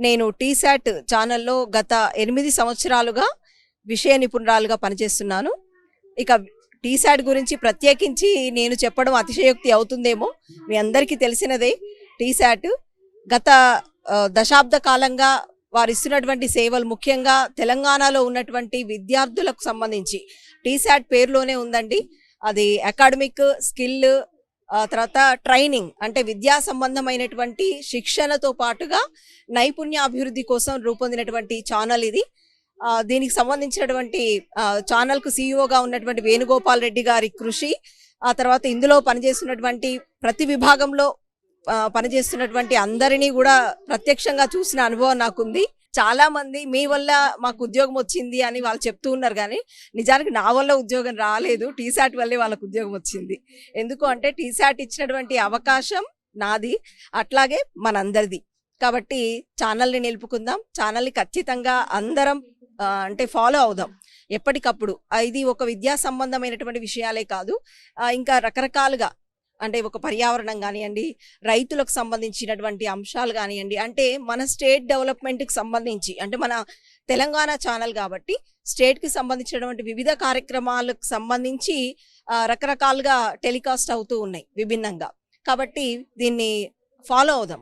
నేను టీశాట్ ఛానల్లో గత 8 సంవత్సరాలుగా విషయ నిపుణురాలుగా పనిచేస్తున్నాను. ఇక టీశాట్ గురించి ప్రత్యేకించి నేను చెప్పడం అతిశయోక్తి అవుతుందేమో. మీ అందరికీ తెలిసినదే టీశాట్ గత దశాబ్ద కాలంగా వారు ఇస్తున్నటువంటి సేవలు, ముఖ్యంగా తెలంగాణలో ఉన్నటువంటి విద్యార్థులకు సంబంధించి టీశాట్ పేరులోనే ఉందండి. అది అకాడమిక్ స్కిల్, తర్వాత ట్రైనింగ్ అంటే విద్యా సంబంధమైనటువంటి శిక్షణతో పాటుగా నైపుణ్యాభివృద్ధి కోసం రూపొందినటువంటి ఛానల్ ఇది. దీనికి సంబంధించినటువంటి ఛానల్కు సీఈఓగా ఉన్నటువంటి వేణుగోపాల్ రెడ్డి గారి కృషి, ఆ తర్వాత ఇందులో పనిచేస్తున్నటువంటి ప్రతి విభాగంలో పనిచేస్తున్నటువంటి అందరినీ కూడా ప్రత్యక్షంగా చూసిన అనుభవం నాకుంది. చాలా మంది మీ వల్ల మాకు ఉద్యోగం వచ్చింది అని వాళ్ళు చెప్తూ ఉన్నారు, కానీ నిజానికి నా వల్ల ఉద్యోగం రాలేదు, టీశాట్ వల్లే వాళ్ళకు ఉద్యోగం వచ్చింది. ఎందుకు అంటే టీశాట్ ఇచ్చినటువంటి అవకాశం నాది, అట్లాగే మనందరిది. కాబట్టి ఛానల్ని నిలుపుకుందాం, ఛానల్ని ఖచ్చితంగా అందరం అంటే ఫాలో అవుదాం ఎప్పటికప్పుడు. ఇది ఒక విద్యా సంబంధమైనటువంటి విషయాలే కాదు, ఇంకా రకరకాలుగా అంటే ఒక పర్యావరణం కానివ్వండి, రైతులకు సంబంధించినటువంటి అంశాలు కానివ్వండి, అంటే మన స్టేట్ డెవలప్మెంట్కి సంబంధించి, అంటే మన తెలంగాణ ఛానల్ కాబట్టి స్టేట్కి సంబంధించినటువంటి వివిధ కార్యక్రమాలకు సంబంధించి రకరకాలుగా టెలికాస్ట్ అవుతూ ఉన్నాయి విభిన్నంగా. కాబట్టి దీన్ని ఫాలో అవుదాం.